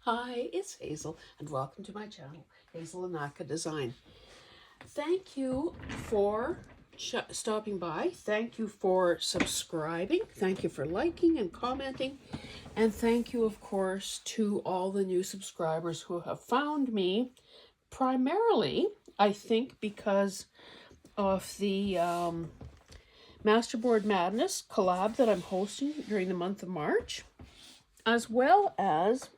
Hi, it's Hazel, and welcome to my channel, Hazel Anaka Design. Thank you for stopping by. Thank you for subscribing. Thank you for liking and commenting. And thank you, of course, to all the new subscribers who have found me, primarily, I think, because of the Masterboard Madness collab that I'm hosting during the month of March, as well as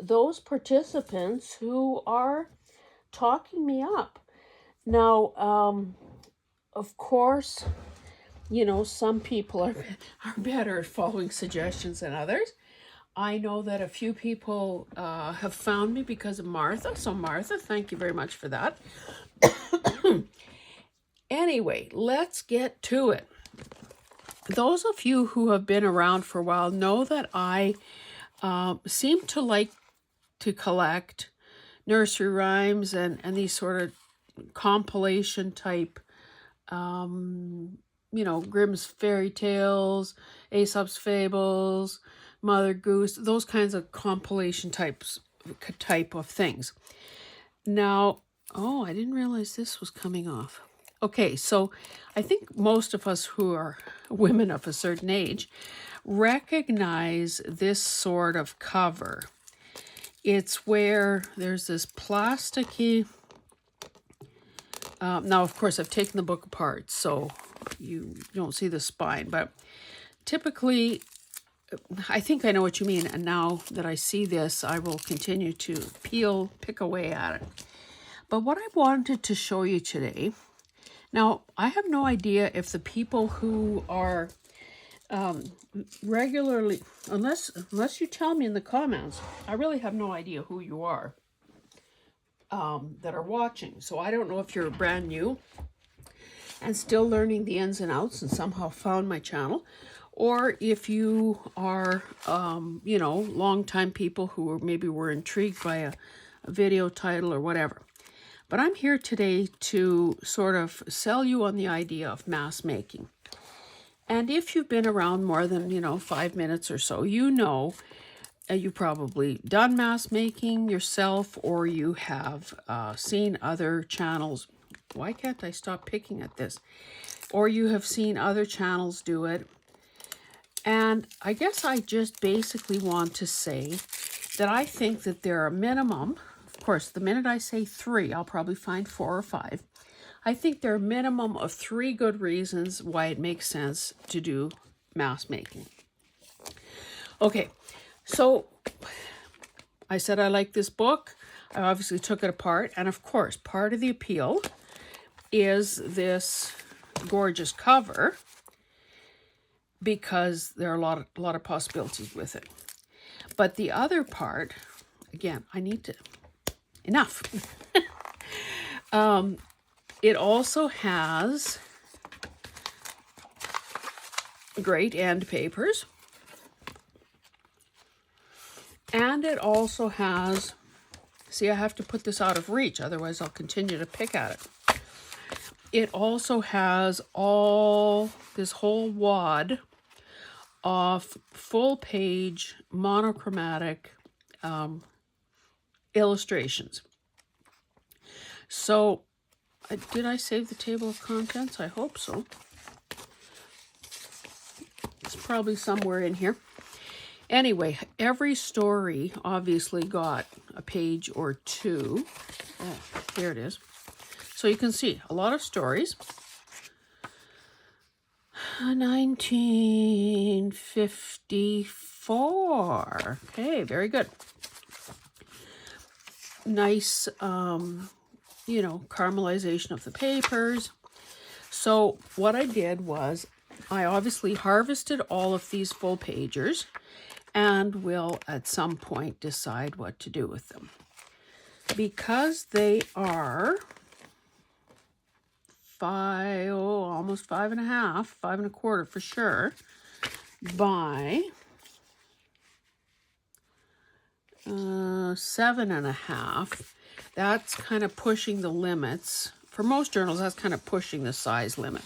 those participants who are talking me up. Now, of course, some people are better at following suggestions than others. I know that a few people have found me because of Martha. So, Martha, thank you very much for that. Anyway, let's get to it. Those of you who have been around for a while know that I seem to like to collect nursery rhymes and these sort of compilation type, Grimm's fairy tales, Aesop's fables, Mother Goose, those kinds of compilation type of things. Now, oh, I didn't realize this was coming off. Okay, so I think most of us who are women of a certain age recognize this sort of cover. It's where there's this plasticky, now of course I've taken the book apart so you don't see the spine, but typically, I think I know what you mean, and now that I see this, I will continue to pick away at it. But what I wanted to show you today, now I have no idea if the people who are regularly, unless you tell me in the comments, I really have no idea who you are that are watching. So I don't know if you're brand new and still learning the ins and outs and somehow found my channel, or if you are, long-time people who maybe were intrigued by a video title or whatever. But I'm here today to sort of sell you on the idea of mask making. And if you've been around more than, 5 minutes or so, you've probably done mask making yourself, or you have seen other channels. Why can't I stop picking at this? Or you have seen other channels do it. And I guess I just basically want to say that I think that there are a minimum, of course, the minute I say 3, I'll probably find 4 or 5. I think there are a minimum of 3 good reasons why it makes sense to do mask making. Okay, so I said I like this book. I obviously took it apart. And of course, part of the appeal is this gorgeous cover, because there are a lot of possibilities with it. But the other part, again, enough. It also has great end papers. And it also has, see, I have to put this out of reach, otherwise I'll continue to pick at it. It also has this whole wad of full-page monochromatic illustrations. So, did I save the table of contents? I hope so. It's probably somewhere in here. Anyway, every story obviously got a page or 2. Oh, there it is. So you can see a lot of stories. 1954. Okay, very good. Nice, caramelization of the papers. So what I did was I obviously harvested all of these full pagers and will at some point decide what to do with them. Because they are almost 5.5, 5.25 for sure, by 7.5. That's kind of pushing the limits. For most journals, that's kind of pushing the size limit.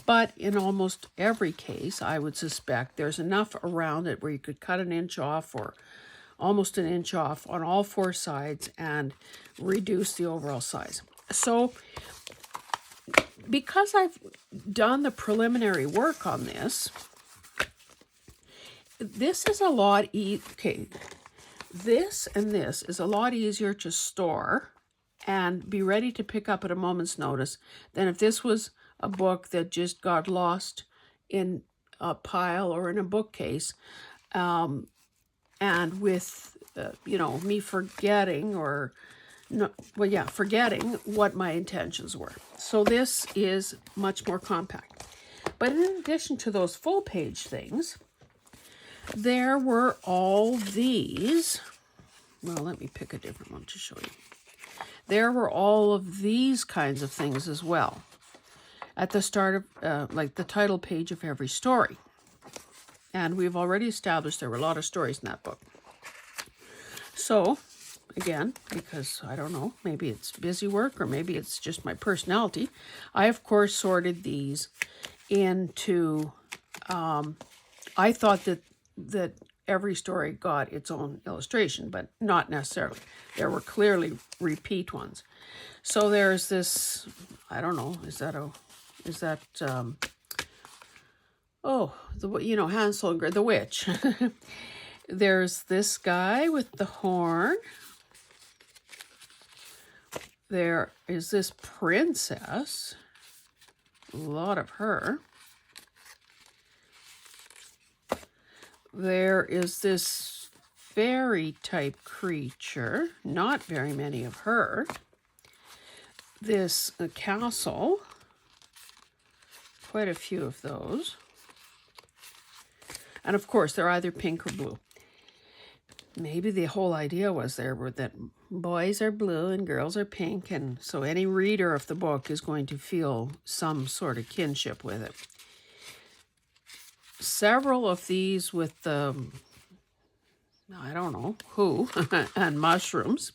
But in almost every case, I would suspect there's enough around it where you could cut an inch off or almost an inch off on all four sides and reduce the overall size. So because I've done the preliminary work on this, this is a lot okay. This and this is a lot easier to store and be ready to pick up at a moment's notice than if this was a book that just got lost in a pile or in a bookcase, and with me forgetting or forgetting what my intentions were. So this is much more compact. But in addition to those full page things, there were all these. Well, let me pick a different one to show you. There were all of these kinds of things as well at the start of, like the title page of every story. And we've already established there were a lot of stories in that book. So, again, because I don't know, maybe it's busy work or maybe it's just my personality, I, of course, sorted these into, I thought that every story got its own illustration, but not necessarily. There were clearly repeat ones. So there's this, I don't know, Hansel and Gretel, the witch. There's this guy with the horn. There is this princess, a lot of her. There is this fairy type creature, not very many of her. This castle, quite a few of those. And of course, they're either pink or blue. Maybe the whole idea was that boys are blue and girls are pink, and so any reader of the book is going to feel some sort of kinship with it. Several of these with the, I don't know who, and mushrooms.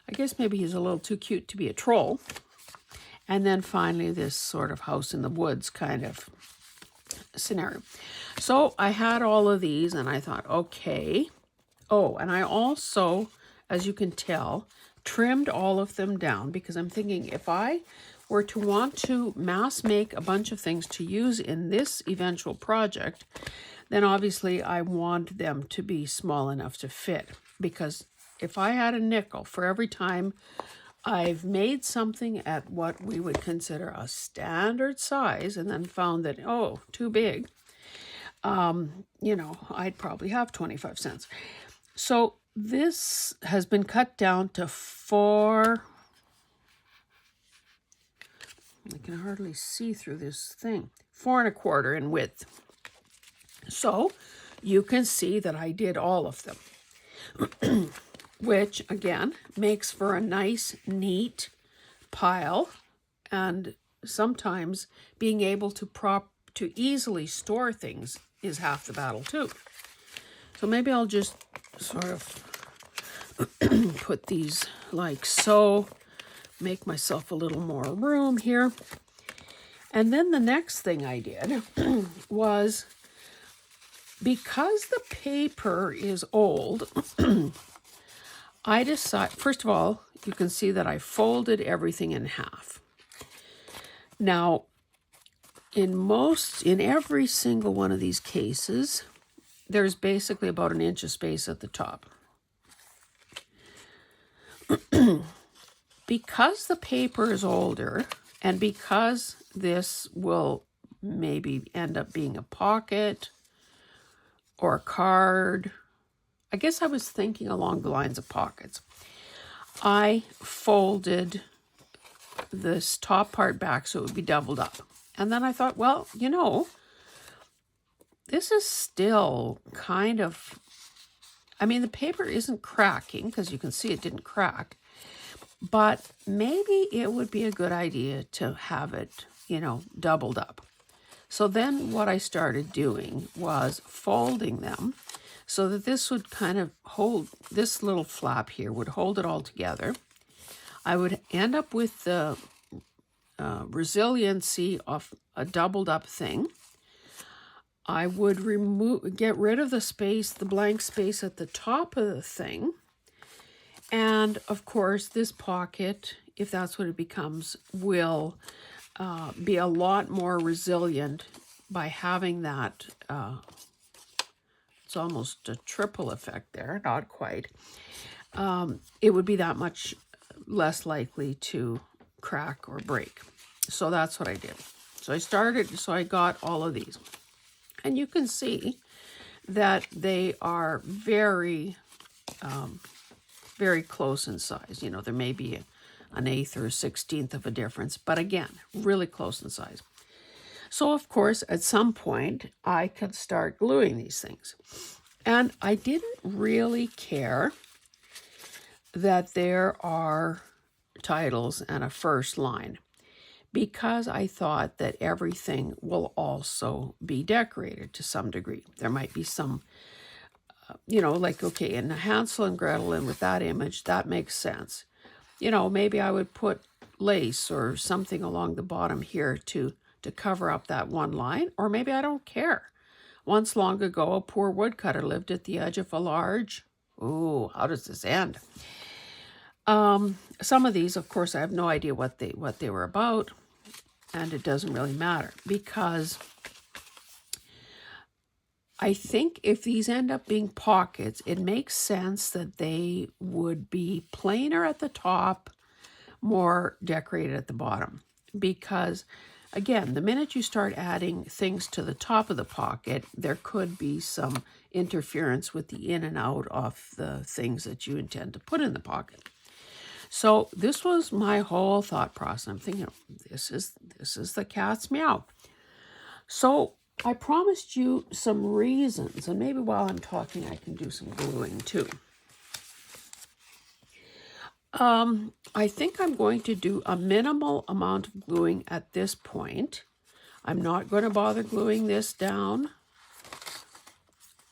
I guess maybe he's a little too cute to be a troll. And then finally this sort of house in the woods kind of scenario. So I had all of these and I thought, okay. Oh, and I also, as you can tell, trimmed all of them down because I'm thinking if I were to want to mass make a bunch of things to use in this eventual project, then obviously I want them to be small enough to fit. Because if I had a nickel for every time I've made something at what we would consider a standard size and then found that, oh, too big, I'd probably have 25 cents. So this has been cut down to 4. I can hardly see through this thing. 4 1/4 in width. So you can see that I did all of them, which again makes for a nice, neat pile. And sometimes being able to easily store things is half the battle too. So maybe I'll just sort of put these like so, make myself a little more room here. And then the next thing I did was, because the paper is old, I decided, first of all, you can see that I folded everything in half. Now, in every single one of these cases, there's basically about an inch of space at the top. Because the paper is older, and because this will maybe end up being a pocket or a card, I guess I was thinking along the lines of pockets. I folded this top part back so it would be doubled up. And then I thought, well, this is still kind of, the paper isn't cracking because you can see it didn't crack, but maybe it would be a good idea to have it, doubled up. So then what I started doing was folding them so that this would kind of hold, this little flap here would hold it all together. I would end up with the resiliency of a doubled up thing. I would get rid of the space, the blank space at the top of the thing. And of course, this pocket, if that's what it becomes, will be a lot more resilient by having that. It's almost a triple effect there, not quite. It would be that much less likely to crack or break. So that's what I did. So I got all of these. And you can see that they are very, very close in size. You know, there may be an eighth or a 16th of a difference, but again, really close in size. So of course, at some point, I could start gluing these things. And I didn't really care that there are titles and a first line, because I thought that everything will also be decorated to some degree. There might be some, you know, like, okay, in Hansel and Gretel and with that image, that makes sense. You know, maybe I would put lace or something along the bottom here to cover up that one line, or maybe I don't care. Once long ago, a poor woodcutter lived at the edge of a large, ooh, how does this end? Some of these, of course, I have no idea what they were about. And it doesn't really matter, because I think if these end up being pockets, it makes sense that they would be plainer at the top, more decorated at the bottom. Because, again, the minute you start adding things to the top of the pocket, there could be some interference with the in and out of the things that you intend to put in the pocket. So this was my whole thought process. I'm thinking, this is the cat's meow. So I promised you some reasons, and maybe while I'm talking, I can do some gluing too. I think I'm going to do a minimal amount of gluing at this point. I'm not going to bother gluing this down.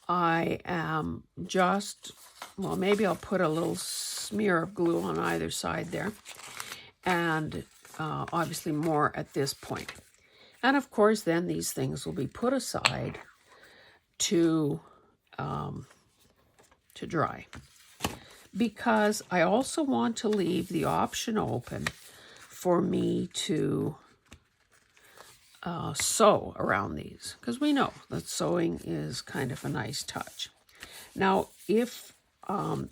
I am just, well, maybe I'll put a little smear of glue on either side there, and obviously more at this point. And of course, then these things will be put aside to dry, because I also want to leave the option open for me to sew around these, because we know that sewing is kind of a nice touch. Now, if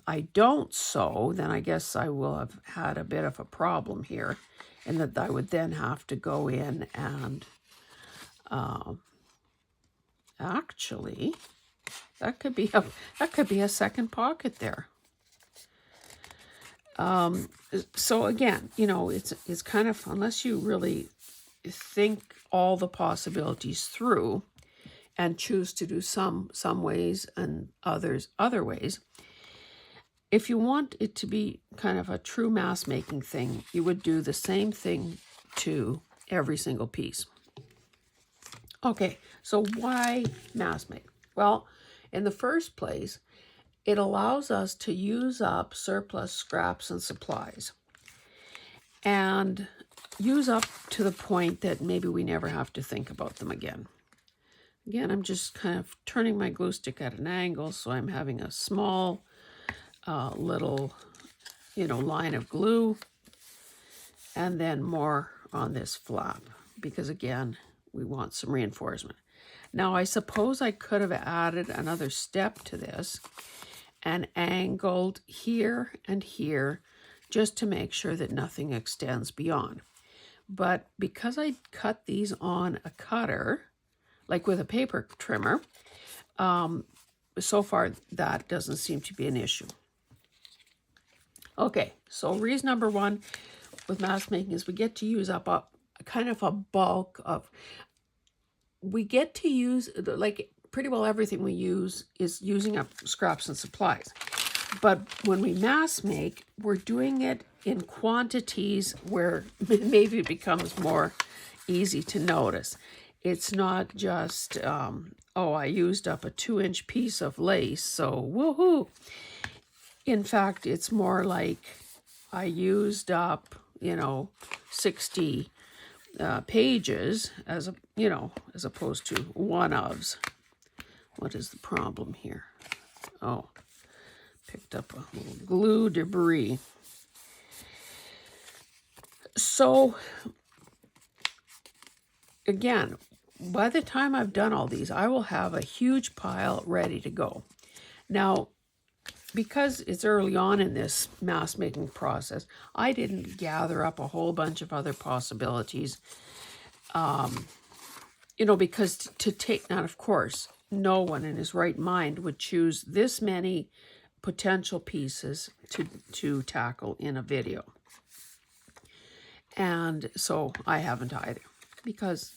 I don't sew, then I guess I will have had a bit of a problem here, and that I would then have to go in and actually, that could be a second pocket there. So again, you know, it's kind of, unless you really think all the possibilities through and choose to do some ways and other ways. If you want it to be kind of a true mask making thing, you would do the same thing to every single piece. Okay, so why mask make? Well, in the first place, it allows us to use up surplus scraps and supplies, and use up to the point that maybe we never have to think about them again. Again, I'm just kind of turning my glue stick at an angle, so I'm having a small little, you know, line of glue, and then more on this flap, because again, we want some reinforcement. Now, I suppose I could have added another step to this and angled here and here, just to make sure that nothing extends beyond. But because I cut these on a cutter, like with a paper trimmer, so far that doesn't seem to be an issue. Okay, so reason number one with mask making is we get to use up a kind of a bulk of, we get to use, like, pretty well everything we use is using up scraps and supplies. But when we mask make, we're doing it in quantities where maybe it becomes more easy to notice. It's not just, oh, I used up a 2-inch piece of lace, so woohoo. In fact, it's more like I used up, you know, 60 pages as a, you know, as opposed to one-ofs. What is the problem here? Oh, picked up a little glue debris. So, again, by the time I've done all these, I will have a huge pile ready to go. Now, because it's early on in this mask making process, I didn't gather up a whole bunch of other possibilities. Because to take, now of course, no one in his right mind would choose this many potential pieces to tackle in a video. And so I haven't either, because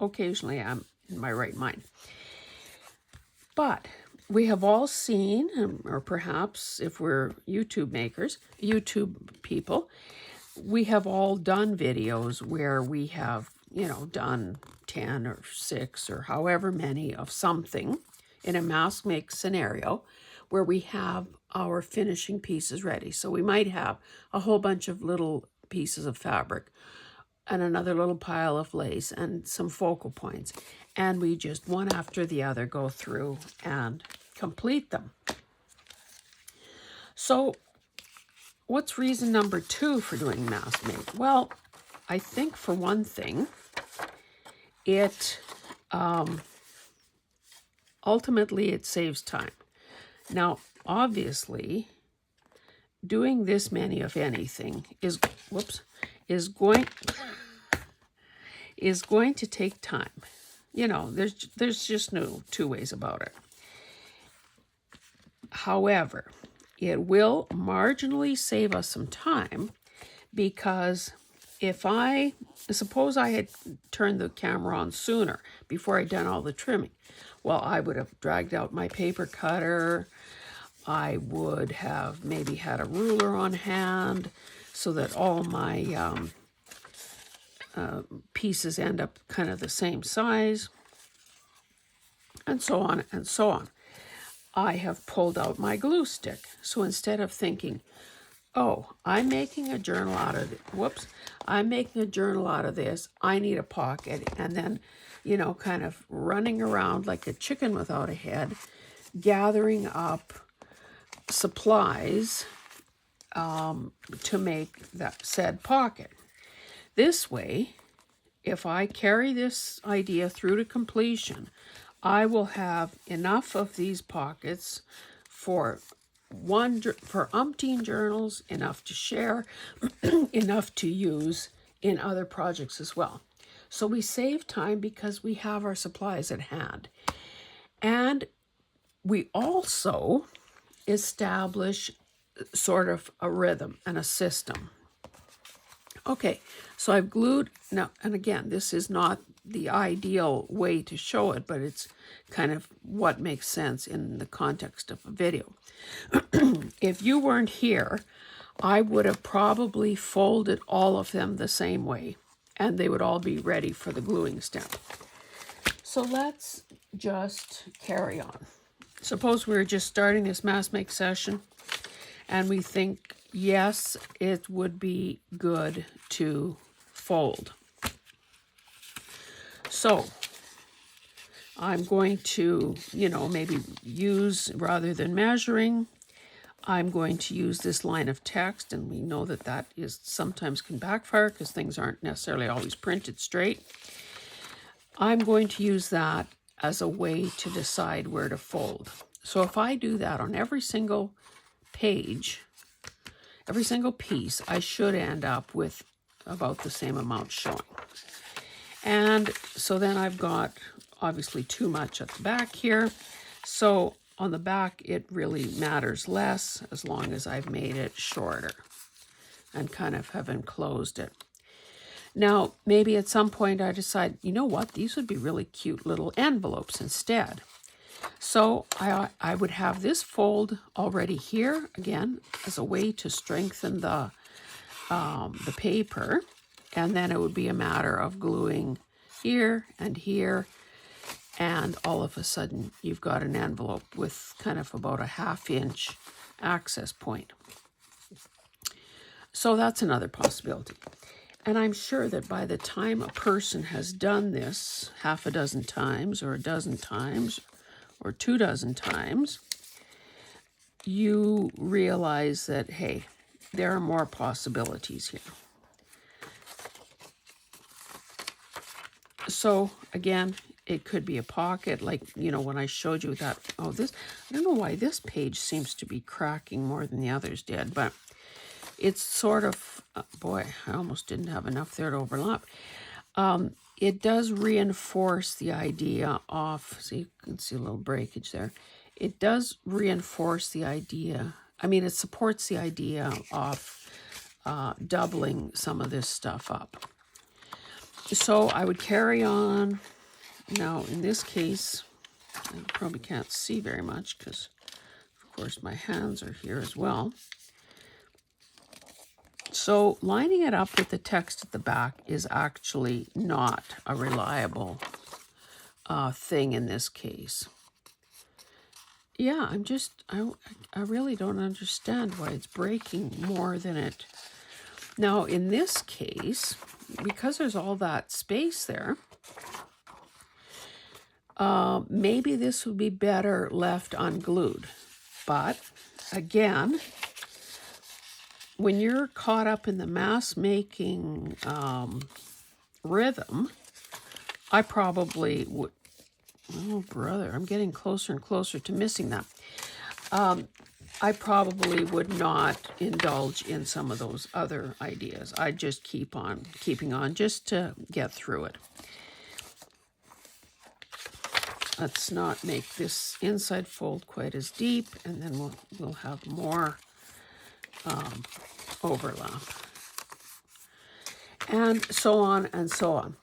occasionally I'm in my right mind. But we have all seen, or perhaps if we're YouTube people, we have all done videos where we have, done 10 or 6 or however many of something in a mask make scenario where we have our finishing pieces ready. So we might have a whole bunch of little pieces of fabric and another little pile of lace and some focal points. And we just one after the other go through and complete them. So what's reason number 2 for doing mask make? Well, I think for one thing, it ultimately it saves time. Now, obviously, doing this many of anything is going to take time. There's just no two ways about it. However, it will marginally save us some time, because suppose I had turned the camera on sooner before I'd done all the trimming. Well, I would have dragged out my paper cutter. I would have maybe had a ruler on hand so that all my pieces end up kind of the same size, and so on and so on. I have pulled out my glue stick. So instead of thinking, oh, I'm making a journal out of I'm making a journal out of this, I need a pocket, and then, kind of running around like a chicken without a head, gathering up supplies to make that said pocket. This way, if I carry this idea through to completion, I will have enough of these pockets for umpteen journals, enough to share, enough to use in other projects as well. So we save time because we have our supplies at hand. And we also establish sort of a rhythm and a system. Okay, so I've glued, now, and again, this is not the ideal way to show it, but it's kind of what makes sense in the context of a video. If you weren't here, I would have probably folded all of them the same way, and they would all be ready for the gluing step. So let's just carry on. Suppose we're just starting this mask make session, and we think, yes, it would be good to fold. So I'm going to, maybe use, rather than measuring, I'm going to use this line of text, and we know that that is sometimes can backfire because things aren't necessarily always printed straight. I'm going to use that as a way to decide where to fold. So if I do that on every single page, every single piece, I should end up with about the same amount showing. And so then I've got obviously too much at the back here. So on the back, it really matters less as long as I've made it shorter and kind of have enclosed it. Now, maybe at some point I decide, you know what, these would be really cute little envelopes instead. So I would have this fold already here, again, as a way to strengthen the paper. And then it would be a matter of gluing here, and all of a sudden you've got an envelope with kind of about a 1/2 inch access point. So that's another possibility. And I'm sure that by the time a person has done this 6 times or 12 times or 24 times, you realize that, hey, there are more possibilities here. So again, it could be a pocket, like, you know, when I showed you that, oh, this, I don't know why this page seems to be cracking more than the others did, but it's sort of, boy, I almost didn't have enough there to overlap. It does reinforce the idea of, see, you can see a little breakage there. It does reinforce the idea, I mean, it supports the idea of doubling some of this stuff up. So I would carry on. Now, in this case, I probably can't see very much because, of course, my hands are here as well. So lining it up with the text at the back is actually not a reliable thing in this case. Yeah, I really don't understand why it's breaking more than it. Now, in this case, because there's all that space there, maybe this would be better left unglued. But again, when you're caught up in the mask making rhythm, I probably would, oh brother, I'm getting closer and closer to missing that. I probably would not indulge in some of those other ideas. I'd just keep on keeping on just to get through it. Let's not make this inside fold quite as deep, and then we'll have more overlap. And so on and so on.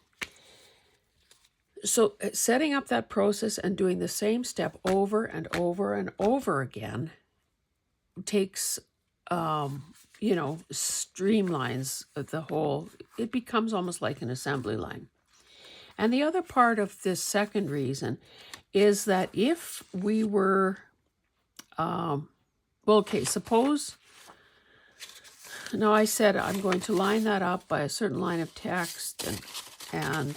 So setting up that process and doing the same step over and over and over again takes, you know, streamlines the whole, it becomes almost like an assembly line. And the other part of this second reason is that if we were, well, okay, suppose, now I said I'm going to line that up by a certain line of text, and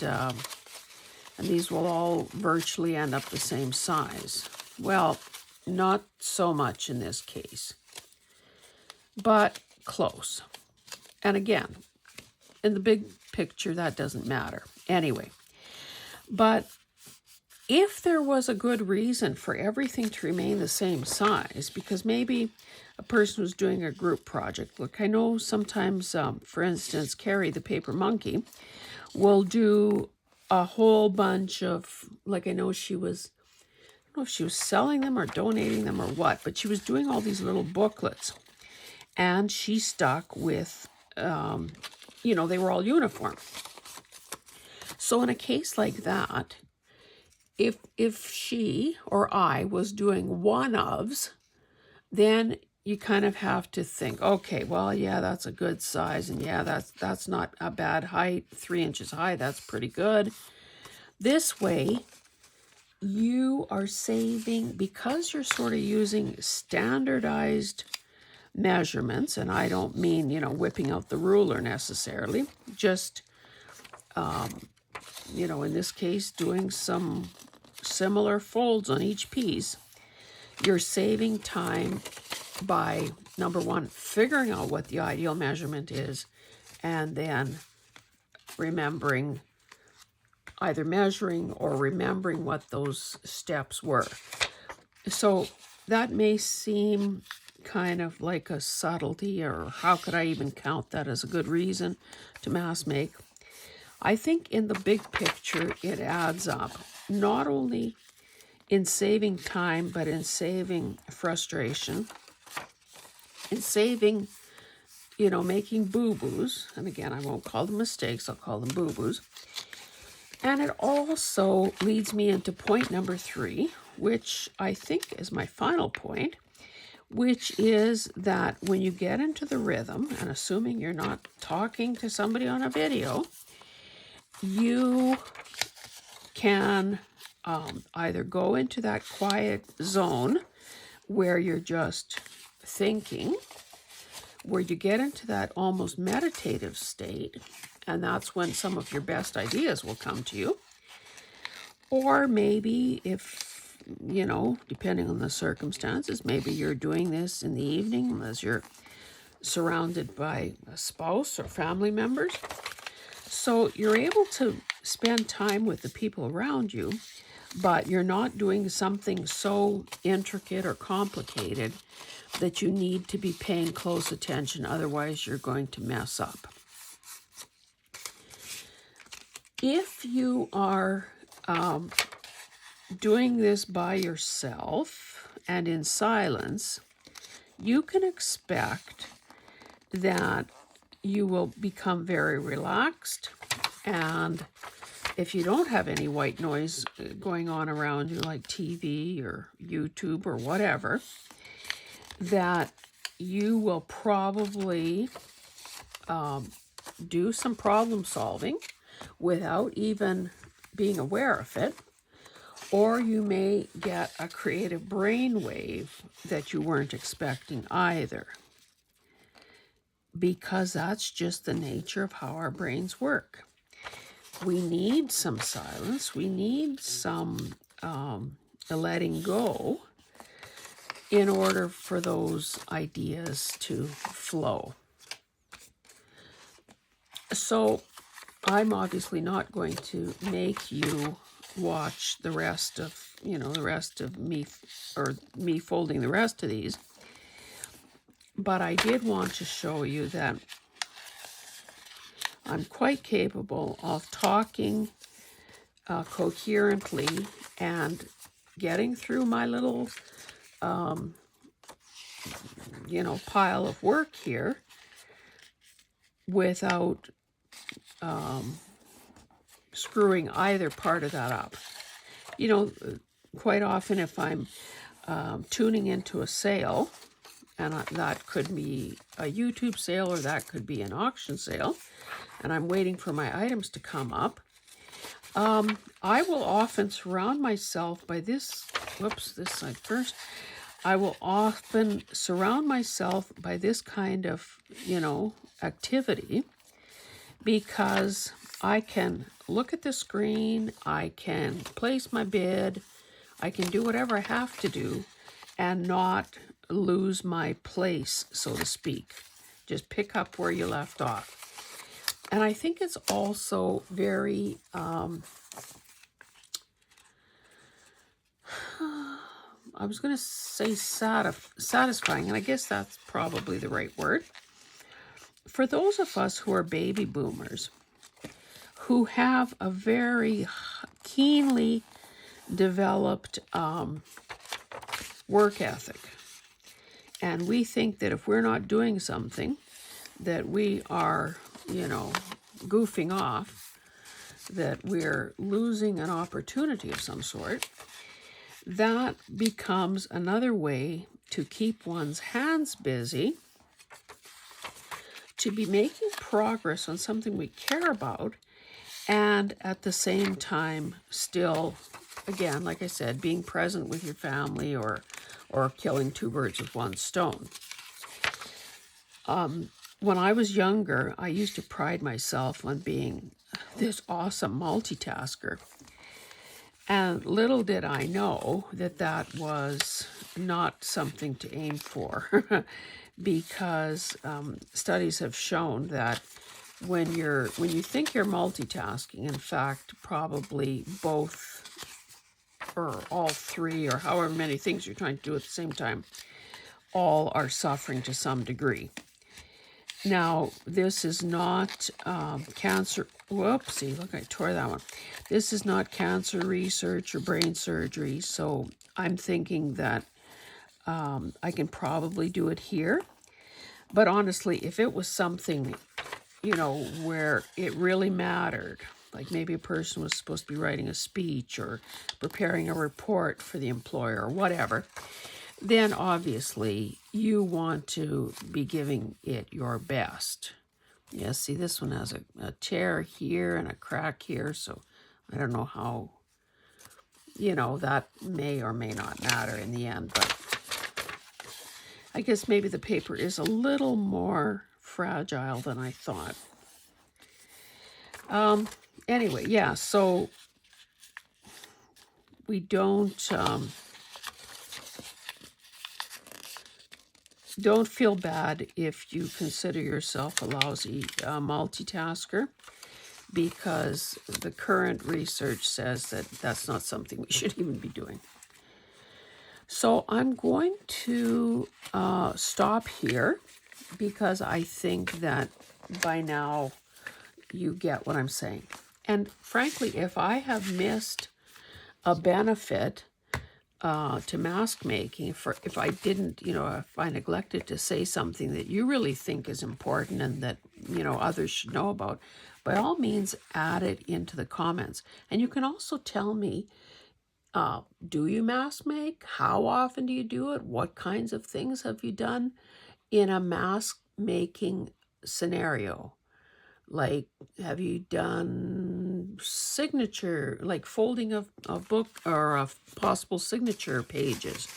these will all virtually end up the same size. Well, not so much in this case, but close. And again, in the big picture, that doesn't matter. Anyway, but if there was a good reason for everything to remain the same size, because maybe a person was doing a group project. Look, I know sometimes, for instance, Carrie, the paper monkey, will do a whole bunch of, like, I know she was, I don't know if she was selling them or donating them or what, but she was doing all these little booklets, and she stuck with, you know, they were all uniform. So in a case like that, if she or I was doing one-ofs, then you kind of have to think, okay, well, yeah, that's a good size, and yeah, that's not a bad height, 3 inches high, that's pretty good. This way, you are saving, because you're sort of using standardized measurements, and I don't mean, you know, whipping out the ruler necessarily, just, you know, in this case, doing some similar folds on each piece. You're saving time by, number one, figuring out what the ideal measurement is, and then remembering, either measuring or remembering what those steps were. So that may seem kind of like a subtlety, or how could I even count that as a good reason to mass make? I think in the big picture, it adds up, not only in saving time, but in saving frustration, in saving, you know, making boo-boos. And again, I won't call them mistakes, I'll call them boo-boos. And it also leads me into point number 3, which I think is my final point, which is that when you get into the rhythm, and assuming you're not talking to somebody on a video, you can either go into that quiet zone where you're just thinking, where you get into that almost meditative state, and that's when some of your best ideas will come to you. Or maybe if you know, depending on the circumstances, maybe you're doing this in the evening as you're surrounded by a spouse or family members. So you're able to spend time with the people around you, but you're not doing something so intricate or complicated that you need to be paying close attention. Otherwise, you're going to mess up. If you are doing this by yourself and in silence, you can expect that you will become very relaxed. And if you don't have any white noise going on around you, like TV or YouTube or whatever, that you will probably do some problem solving without even being aware of it. Or you may get a creative brainwave that you weren't expecting either, because that's just the nature of how our brains work. We need some silence. We need some letting go in order for those ideas to flow. So I'm obviously not going to make you watch the rest of, me, or me folding the rest of these. But I did want to show you that I'm quite capable of talking coherently and getting through my little, pile of work here without screwing either part of that up. Quite often if I'm tuning into a sale, and that could be a YouTube sale or that could be an auction sale, and I'm waiting for my items to come up, I will often surround myself by this side first. I will often surround myself by this kind of, activity, because I can look at the screen, I can place my bid, I can do whatever I have to do and not lose my place, so to speak. Just pick up where you left off. And I think it's also very I was going to say satisfying, and I guess that's probably the right word. For those of us who are baby boomers, who have a very keenly developed work ethic, and we think that if we're not doing something, that we are, goofing off, that we're losing an opportunity of some sort, that becomes another way to keep one's hands busy, to be making progress on something we care about, and at the same time still, again, like I said, being present with your family, or killing two birds with one stone. When I was younger, I used to pride myself on being this awesome multitasker. And little did I know that that was not something to aim for, because studies have shown that when you think you're multitasking, in fact, probably both or all three, or however many things you're trying to do at the same time, all are suffering to some degree. Now, this is not cancer. Whoopsie, look, I tore that one. This is not cancer research or brain surgery, so I'm thinking that I can probably do it here. But honestly, if it was something, where it really mattered, like maybe a person was supposed to be writing a speech or preparing a report for the employer or whatever, then obviously you want to be giving it your best. Yeah, see, this one has a tear here and a crack here, so I don't know how, that may or may not matter in the end, but I guess maybe the paper is a little more fragile than I thought. Anyway, yeah, so we don't feel bad if you consider yourself a lousy multitasker, because the current research says that that's not something we should even be doing. So I'm going to stop here, because I think that by now you get what I'm saying. And frankly, if I have missed a benefit to mask making, if I didn't, if I neglected to say something that you really think is important and that, others should know about, by all means, add it into the comments. And you can also tell me, do you mask make? How often do you do it? What kinds of things have you done in a mask making scenario? Like, have you done signature, like folding of book or of possible signature pages?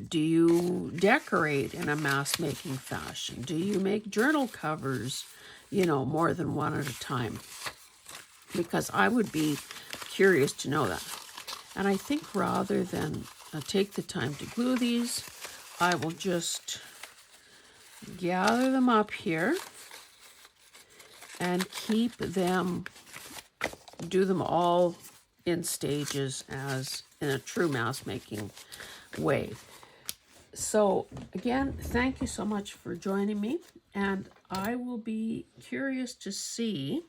Do you decorate in a mask making fashion? Do you make journal covers, more than one at a time? Because I would be curious to know that. And I think rather than take the time to glue these, I will just gather them up here and keep them, do them all in stages as in a true mask making way. So again, thank you so much for joining me, and I will be curious to see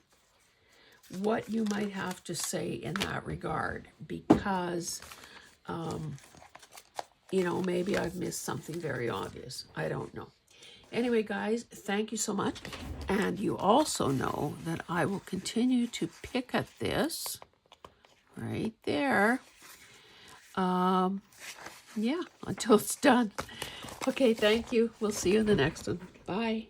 what you might have to say in that regard, because maybe I've missed something very obvious. I don't know. Anyway, guys, thank you so much. And you also know that I will continue to pick at this right there. Yeah, until it's done. Okay, thank you. We'll see you in the next one. Bye.